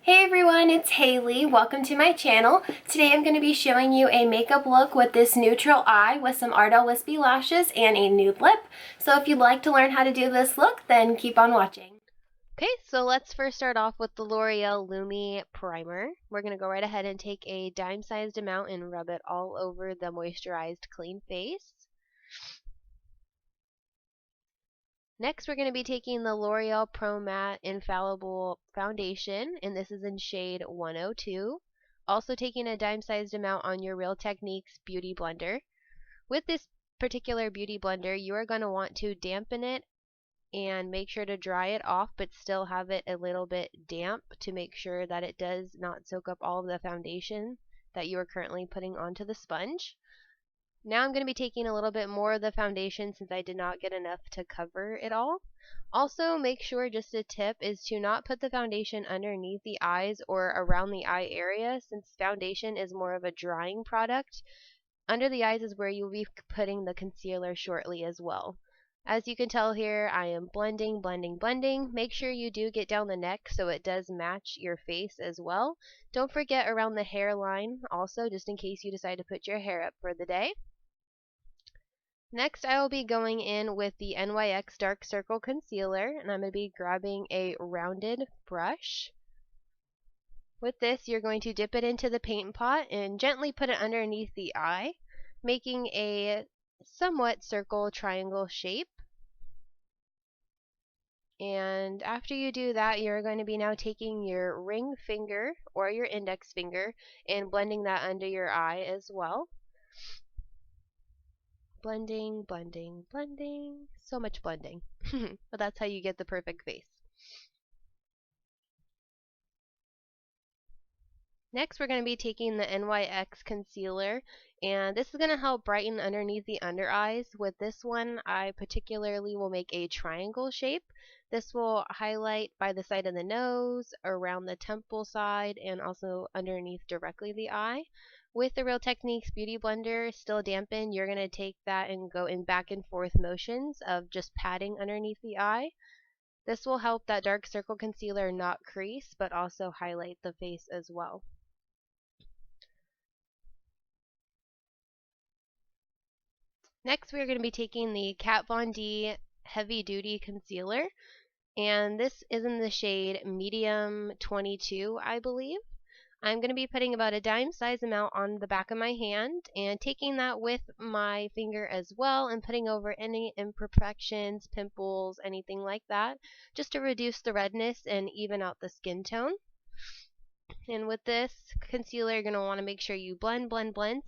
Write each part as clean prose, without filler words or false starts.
Hey everyone, it's Haley. Welcome to my channel. Today I'm going to be showing you a makeup look with this neutral eye with some Ardell Wispy lashes and a nude lip. So if you'd like to learn how to do this look, then keep on watching. Okay, so let's first start off with the L'Oreal Lumi Primer. We're going to go right ahead and take a dime-sized amount and rub it all over the moisturized clean face. Next, we're going to be taking the L'Oreal Pro Matte Infallible Foundation, and this is in shade 102. Also taking a dime-sized amount on your Real Techniques Beauty Blender. With this particular beauty blender, you are going to want to dampen it and make sure to dry it off, but still have it a little bit damp to make sure that it does not soak up all of the foundation that you are currently putting onto the sponge. Now I'm going to be taking a little bit more of the foundation since I did not get enough to cover it all. Also, make sure, just a tip, is to not put the foundation underneath the eyes or around the eye area, since foundation is more of a drying product. Under the eyes is where you'll be putting the concealer shortly as well. As you can tell here, I am blending. Make sure you do get down the neck so it does match your face as well. Don't forget around the hairline also, just in case you decide to put your hair up for the day. Next, I will be going in with the NYX Dark Circle Concealer, and I'm going to be grabbing a rounded brush. With this, you're going to dip it into the paint pot and gently put it underneath the eye, making a somewhat circle triangle shape. And after you do that, you're going to be now taking your ring finger or your index finger and blending that under your eye as well. Blending. So much blending. But that's how you get the perfect face. Next, we're going to be taking the NYX Concealer, and this is going to help brighten underneath the under eyes. With this one, I particularly will make a triangle shape. This will highlight by the side of the nose, around the temple side, and also underneath directly the eye. With the Real Techniques Beauty Blender still dampened, you're going to take that and go in back and forth motions of just patting underneath the eye. This will help that dark circle concealer not crease, but also highlight the face as well. Next, we're going to be taking the Kat Von D Heavy Duty Concealer, and this is in the shade Medium 22, I believe. I'm going to be putting about a dime size amount on the back of my hand and taking that with my finger as well and putting over any imperfections, pimples, anything like that, just to reduce the redness and even out the skin tone. And with this concealer, you're going to want to make sure you blend,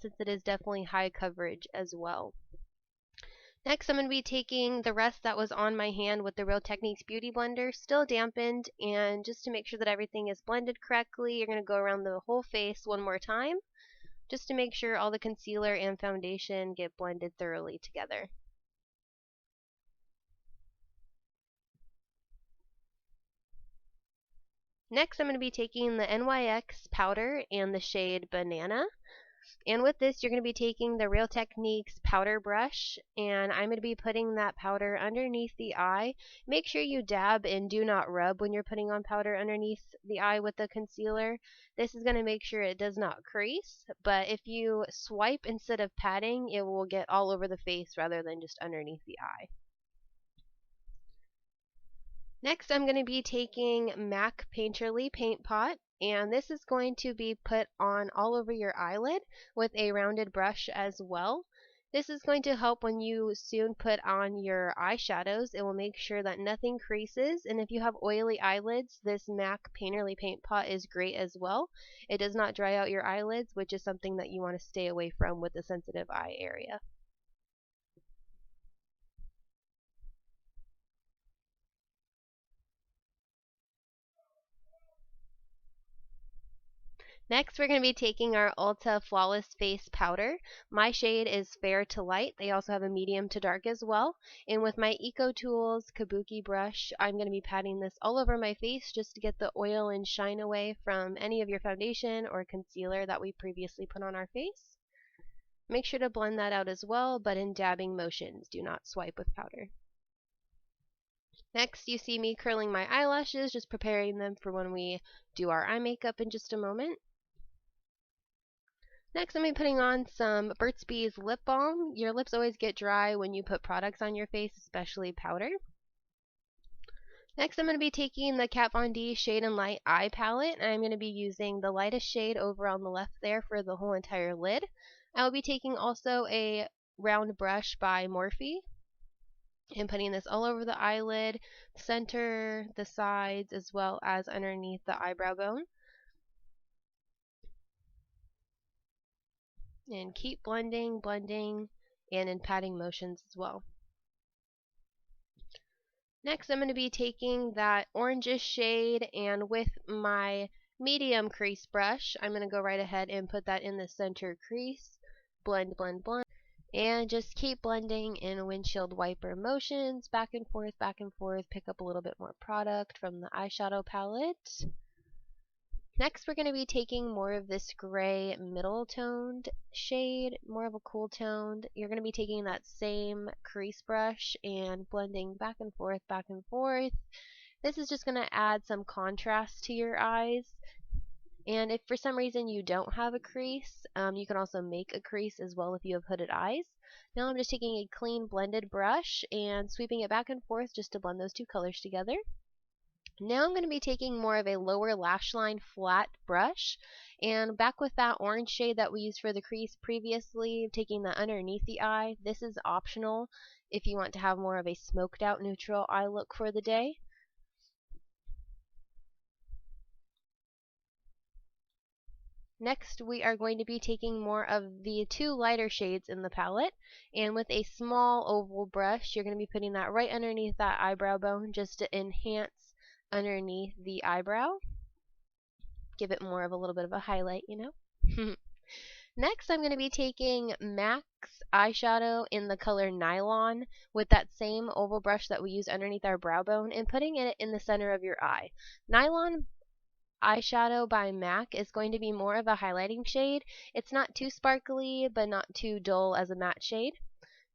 since it is definitely high coverage as well. Next, I'm going to be taking the rest that was on my hand with the Real Techniques Beauty Blender, still dampened, and just to make sure that everything is blended correctly, you're going to go around the whole face one more time, just to make sure all the concealer and foundation get blended thoroughly together. Next, I'm going to be taking the NYX powder and the shade Banana. And with this, you're going to be taking the Real Techniques powder brush, and I'm going to be putting that powder underneath the eye. Make sure you dab and do not rub when you're putting on powder underneath the eye with the concealer. This is going to make sure it does not crease, but if you swipe instead of patting, it will get all over the face rather than just underneath the eye. Next, I'm going to be taking MAC Painterly Paint Pot, and this is going to be put on all over your eyelid with a rounded brush as well. This is going to help when you soon put on your eyeshadows. It will make sure that nothing creases, and if you have oily eyelids, this MAC Painterly Paint Pot is great as well. It does not dry out your eyelids, which is something that you want to stay away from with a sensitive eye area. Next, we're going to be taking our Ulta Flawless Face Powder. My shade is Fair to Light. They also have a medium to dark as well. And with my Eco Tools Kabuki brush, I'm going to be patting this all over my face just to get the oil and shine away from any of your foundation or concealer that we previously put on our face. Make sure to blend that out as well, but in dabbing motions. Do not swipe with powder. Next, you see me curling my eyelashes, just preparing them for when we do our eye makeup in just a moment. Next, I'm going to be putting on some Burt's Bees lip balm. Your lips always get dry when you put products on your face, especially powder. Next, I'm going to be taking the Kat Von D Shade and Light Eye Palette, and I'm going to be using the lightest shade over on the left there for the whole entire lid. I will be taking also a round brush by Morphe and putting this all over the eyelid, center, the sides, as well as underneath the eyebrow bone. And keep blending, and in patting motions as well. Next, I'm going to be taking that orangish shade, and with my medium crease brush, I'm going to go right ahead and put that in the center crease. Blend, and just keep blending in windshield wiper motions, back and forth, pick up a little bit more product from the eyeshadow palette. Next, we're going to be taking more of this gray middle toned shade, more of a cool toned. You're going to be taking that same crease brush and blending back and forth. This is just going to add some contrast to your eyes. And if for some reason you don't have a crease, you can also make a crease as well if you have hooded eyes. Now I'm just taking a clean blended brush and sweeping it back and forth just to blend those two colors together. Now I'm going to be taking more of a lower lash line flat brush, and back with that orange shade that we used for the crease previously, taking that underneath the eye. This is optional if you want to have more of a smoked out neutral eye look for the day. Next, we are going to be taking more of the two lighter shades in the palette, and with a small oval brush, you're going to be putting that right underneath that eyebrow bone just to enhance underneath the eyebrow. Give it more of a little bit of a highlight, you know. Next, I'm going to be taking MAC's eyeshadow in the color Nylon with that same oval brush that we used underneath our brow bone and putting it in the center of your eye. Nylon eyeshadow by MAC is going to be more of a highlighting shade. It's not too sparkly, but not too dull as a matte shade.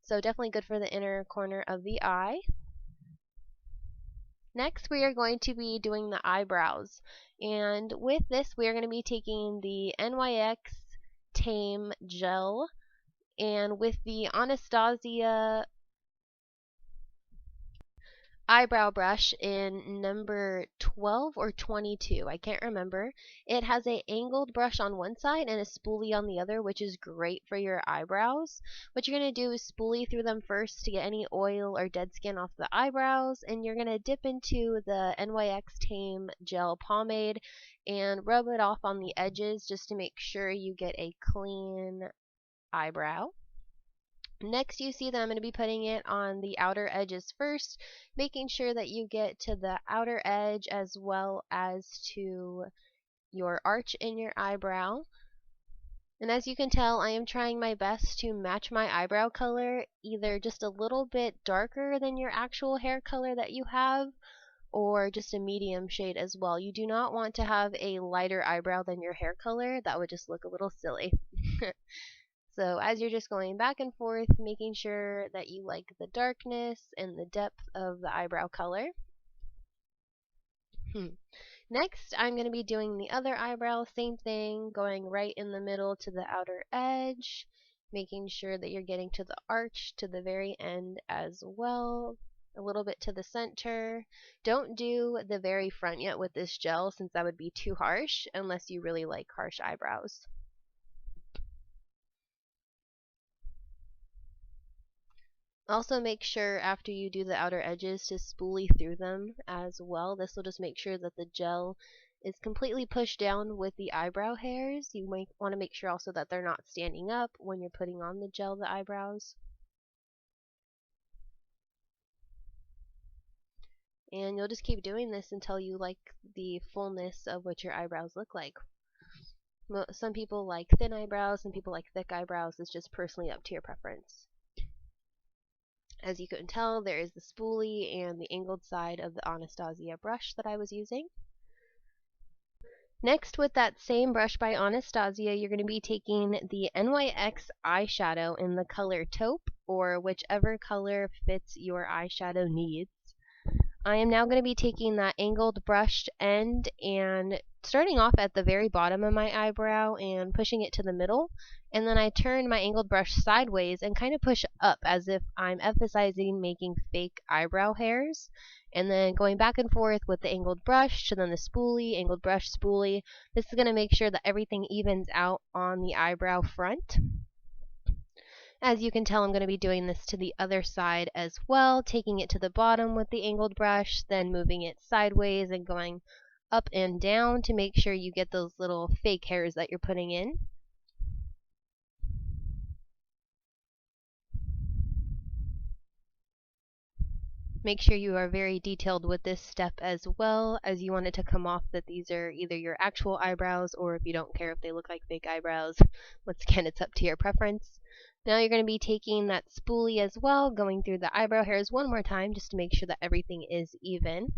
So definitely good for the inner corner of the eye. Next, we are going to be doing the eyebrows. And with this, we are going to be taking the NYX Tame Gel, and with the Anastasia eyebrow brush in number 12 or 22, I can't remember. It has a angled brush on one side and a spoolie on the other, which is great for your eyebrows. What you're going to do is spoolie through them first to get any oil or dead skin off the eyebrows, and you're going to dip into the NYX Tame Gel pomade and rub it off on the edges just to make sure you get a clean eyebrow. Next, you see that I'm going to be putting it on the outer edges first, making sure that you get to the outer edge as well as to your arch in your eyebrow. And as you can tell, I am trying my best to match my eyebrow color, either just a little bit darker than your actual hair color that you have, or just a medium shade as well. You do not want to have a lighter eyebrow than your hair color. That would just look a little silly. So as you're just going back and forth, making sure that you like the darkness and the depth of the eyebrow color. Next, I'm going to be doing the other eyebrow, same thing, going right in the middle to the outer edge, making sure that you're getting to the arch to the very end as well, a little bit to the center. Don't do the very front yet with this gel, since that would be too harsh unless you really like harsh eyebrows. Also make sure after you do the outer edges to spoolie through them as well. This will just make sure that the gel is completely pushed down with the eyebrow hairs. You might want to make sure also that they're not standing up when you're putting on the gel, the eyebrows. And you'll just keep doing this until you like the fullness of what your eyebrows look like. Some people like thin eyebrows, some people like thick eyebrows. It's just personally up to your preference. As you can tell, there is the spoolie and the angled side of the Anastasia brush that I was using. Next, with that same brush by Anastasia, you're going to be taking the NYX eyeshadow in the color taupe, or whichever color fits your eyeshadow needs. I am now going to be taking that angled brushed end and starting off at the very bottom of my eyebrow and pushing it to the middle. And then I turn my angled brush sideways and kind of push up as if I'm emphasizing making fake eyebrow hairs. And then going back and forth with the angled brush to then the spoolie, angled brush, spoolie. This is going to make sure that everything evens out on the eyebrow front. As you can tell, I'm going to be doing this to the other side as well, taking it to the bottom with the angled brush, then moving it sideways and going up and down to make sure you get those little fake hairs that you're putting in. Make sure you are very detailed with this step as well, as you want it to come off that these are either your actual eyebrows, or if you don't care if they look like fake eyebrows, once again, it's up to your preference. Now you're going to be taking that spoolie as well, going through the eyebrow hairs one more time just to make sure that everything is even.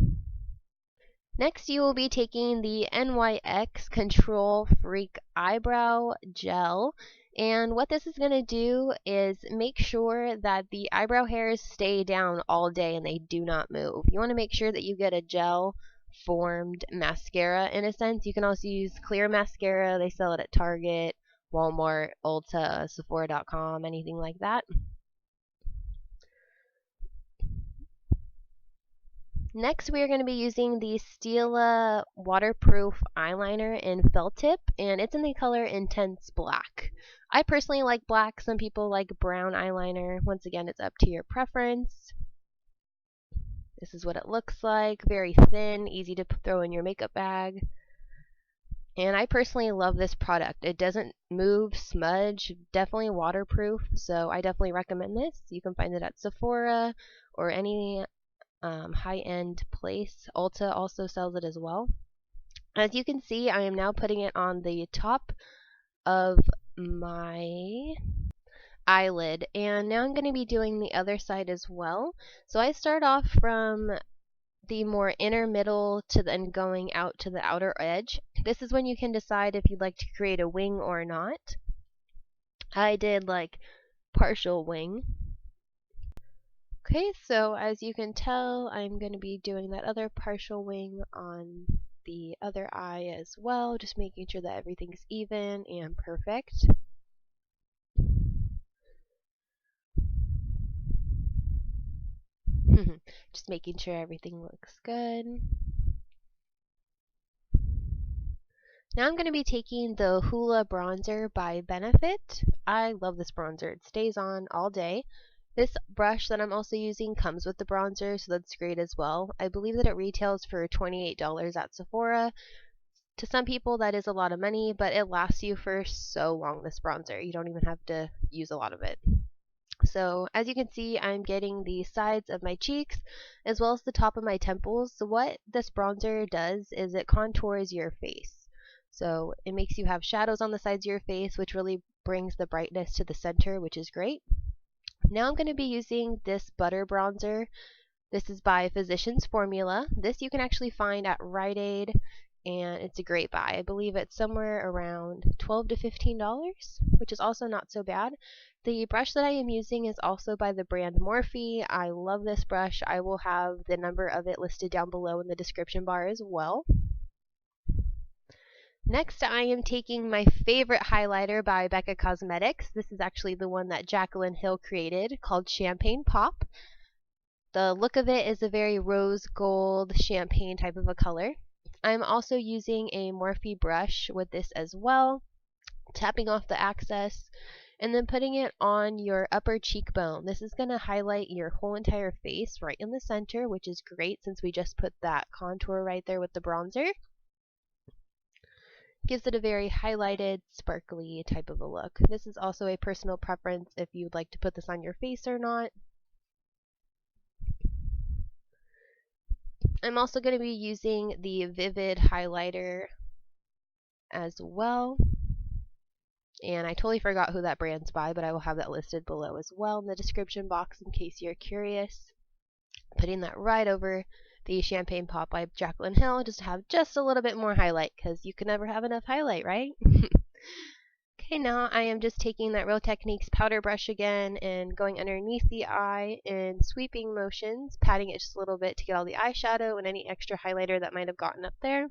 Next, you will be taking the NYX Control Freak Eyebrow Gel. And what this is going to do is make sure that the eyebrow hairs stay down all day and they do not move. You want to make sure that you get a gel formed mascara in a sense. You can also use clear mascara. They sell it at Target, Walmart, ULTA, Sephora.com, anything like that. Next, we are going to be using the Stila waterproof eyeliner in Felt Tip, and it's in the color Intense Black. I personally like black. Some people like brown eyeliner. Once again, it's up to your preference. This is what it looks like. Very thin, easy to throw in your makeup bag. And I personally love this product. It doesn't move, smudge, definitely waterproof, so I definitely recommend this. You can find it at Sephora or any high-end place. Ulta also sells it as well. As you can see, I am now putting it on the top of my eyelid, and now I'm going to be doing the other side as well. So I start off from the more inner middle to then going out to the outer edge. This is when you can decide if you'd like to create a wing or not. I did like partial wing. Okay, so as you can tell, I'm going to be doing that other partial wing on the other eye as well, just making sure that everything's even and perfect. Just making sure everything looks good. Now I'm going to be taking the HOOLA bronzer by Benefit. I love this bronzer. It stays on all day. This brush that I'm also using comes with the bronzer, so that's great as well. I believe that it retails for $28 at Sephora. To some people, that is a lot of money, but it lasts you for so long, this bronzer. You don't even have to use a lot of it. So as you can see, I'm getting the sides of my cheeks as well as the top of my temples. So what this bronzer does is it contours your face. So it makes you have shadows on the sides of your face, which really brings the brightness to the center, which is great. Now I'm going to be using this butter bronzer. This is by Physicians Formula. This you can actually find at Rite Aid, and it's a great buy. I believe it's somewhere around $12 to $15, which is also not so bad. The brush that I am using is also by the brand Morphe. I love this brush. I will have the number of it listed down below in the description bar as well. Next, I am taking my favorite highlighter by Becca Cosmetics. This is actually the one that Jaclyn Hill created, called Champagne Pop. The look of it is a very rose gold champagne type of a color. I'm also using a Morphe brush with this as well, tapping off the excess and then putting it on your upper cheekbone. This is going to highlight your whole entire face right in the center, which is great since we just put that contour right there with the bronzer. Gives it a very highlighted, sparkly type of a look. This is also a personal preference if you'd like to put this on your face or not. I'm also going to be using the Vivid highlighter as well. And I totally forgot who that brand's by, but I will have that listed below as well in the description box in case you're curious. Putting that right over the Champagne Pop by Jaclyn Hill just to have just a little bit more highlight, because you can never have enough highlight, right? Okay, now I am just taking that Real Techniques powder brush again and going underneath the eye in sweeping motions, patting it just a little bit to get all the eyeshadow and any extra highlighter that might have gotten up there.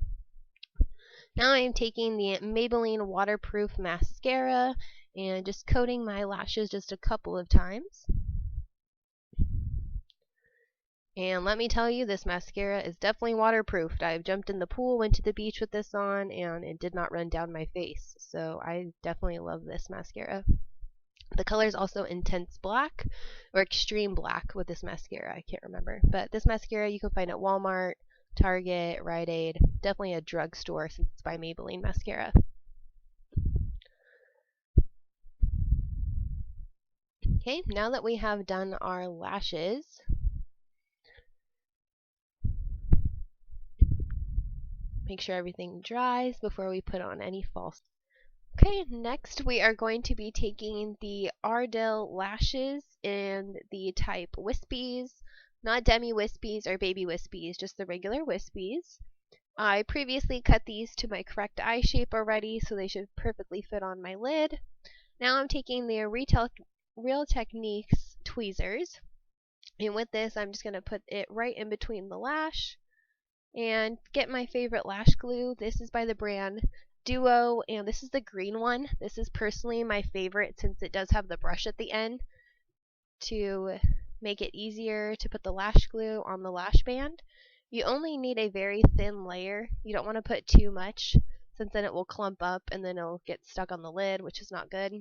Now I am taking the Maybelline waterproof mascara and just coating my lashes just a couple of times. And let me tell you, this mascara is definitely waterproofed. I've jumped in the pool, went to the beach with this on, and it did not run down my face. So I definitely love this mascara. The color is also Intense Black, or Extreme Black with this mascara. I can't remember. But this mascara you can find at Walmart, Target, Rite Aid. Definitely a drugstore since it's by Maybelline mascara. Okay, now that we have done our lashes, make sure everything dries before we put on any false. Okay, next we are going to be taking the Ardell lashes in the type Wispies, not demi wispies or baby wispies, just the regular wispies. I previously cut these to my correct eye shape already, so they should perfectly fit on my lid. Now I'm taking the Real Techniques tweezers, and with this I'm just going to put it right in between the lash and get my favorite lash glue. This is by the brand Duo, and this is the green one. This is personally my favorite since it does have the brush at the end to make it easier to put the lash glue on the lash band. You only need a very thin layer. You don't want to put too much since then it will clump up and then it'll get stuck on the lid, which is not good.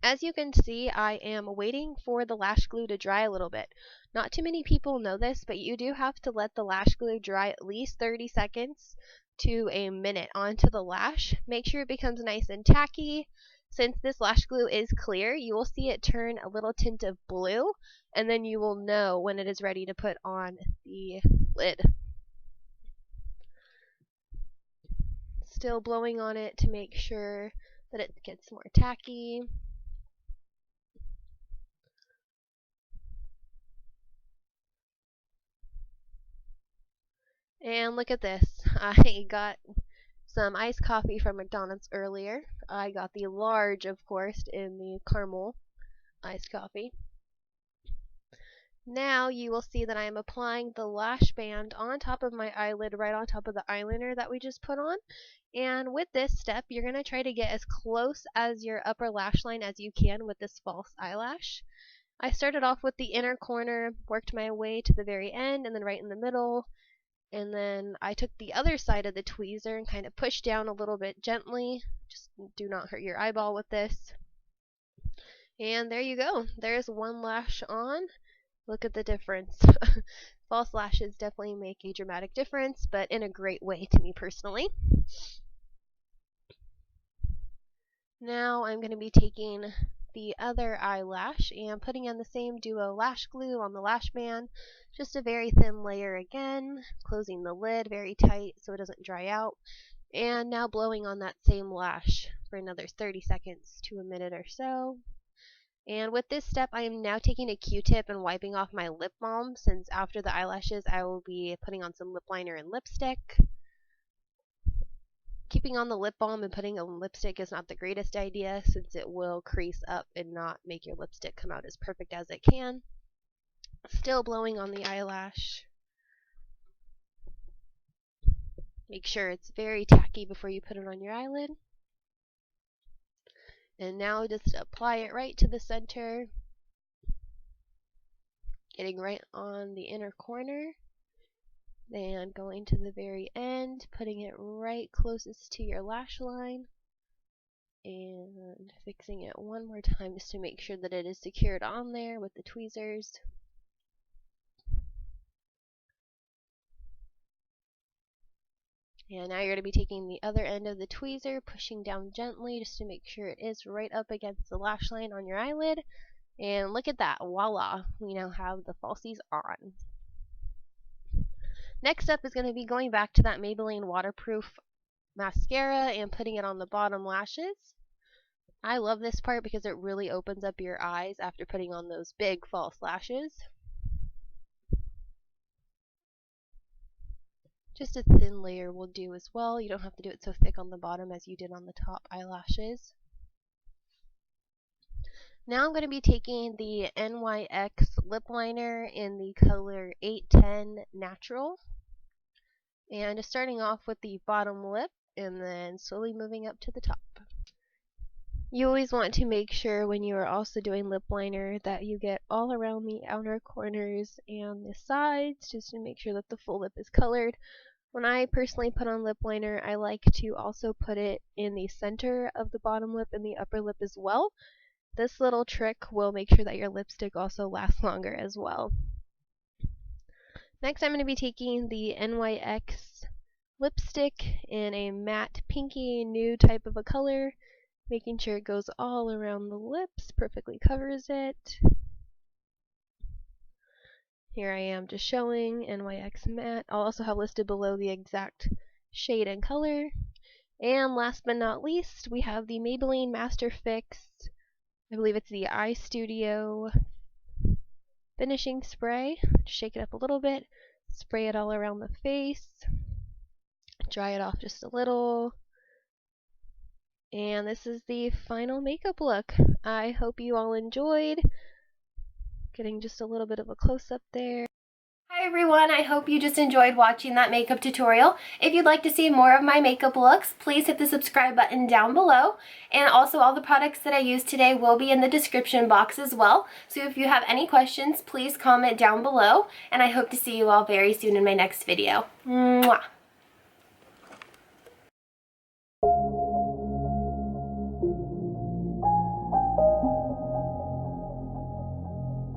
As you can see, I am waiting for the lash glue to dry a little bit. Not too many people know this, but you do have to let the lash glue dry at least 30 seconds to a minute onto the lash. Make sure it becomes nice and tacky. Since this lash glue is clear, you will see it turn a little tint of blue, and then you will know when it is ready to put on the lid. Still blowing on it to make sure that it gets more tacky. And look at this. I got some iced coffee from McDonald's earlier. I got the large, of course, in the caramel iced coffee. Now you will see that I am applying the lash band on top of my eyelid, right on top of the eyeliner that we just put on. And with this step, you're going to try to get as close as your upper lash line as you can with this false eyelash. I started off with the inner corner, worked my way to the very end, and then right in the middle. And then I took the other side of the tweezer and kind of pushed down a little bit gently. Just do not hurt your eyeball with this. And there you go. There's one lash on. Look at the difference. False lashes definitely make a dramatic difference, but in a great way to me personally. Now I'm going to be taking the other eyelash and putting in the same Duo lash glue on the lash band. Just a very thin layer again, closing the lid very tight so it doesn't dry out. And now blowing on that same lash for another 30 seconds to a minute or so. And with this step, I am now taking a Q-tip and wiping off my lip balm, since after the eyelashes I will be putting on some lip liner and lipstick. Keeping on the lip balm and putting on lipstick is not the greatest idea since it will crease up and not make your lipstick come out as perfect as it can. Still blowing on the eyelash. Make sure it's very tacky before you put it on your eyelid. And now just apply it right to the center. Getting right on the inner corner. Then going to the very end, putting it right closest to your lash line. And fixing it one more time just to make sure that it is secured on there with the tweezers. And now you're going to be taking the other end of the tweezer, pushing down gently just to make sure it is right up against the lash line on your eyelid. And look at that, voila, we now have the falsies on. Next up is going to be going back to that Maybelline waterproof mascara and putting it on the bottom lashes. I love this part because it really opens up your eyes after putting on those big false lashes. Just a thin layer will do as well. You don't have to do it so thick on the bottom as you did on the top eyelashes. Now I'm going to be taking the NYX lip liner in the color 810 Natural. And just starting off with the bottom lip and then slowly moving up to the top. You always want to make sure when you are also doing lip liner that you get all around the outer corners and the sides, just to make sure that the full lip is colored. When I personally put on lip liner, I like to also put it in the center of the bottom lip and the upper lip as well. This little trick will make sure that your lipstick also lasts longer as well. Next, I'm going to be taking the NYX lipstick in a matte pinky nude type of a color, making sure it goes all around the lips, perfectly covers it. Here I am just showing NYX matte. I'll also have listed below the exact shade and color. And last but not least, we have the Maybelline MasterFix, I believe it's the Eye Studio finishing spray. Just shake it up a little bit, spray it all around the face, dry it off just a little, and this is the final makeup look. I hope you all enjoyed. Getting just a little bit of a close-up there. Hi everyone, I hope you just enjoyed watching that makeup tutorial. If you'd like to see more of my makeup looks, please hit the subscribe button down below. And also all the products that I used today will be in the description box as well. So if you have any questions, please comment down below. And I hope to see you all very soon in my next video. Mwah!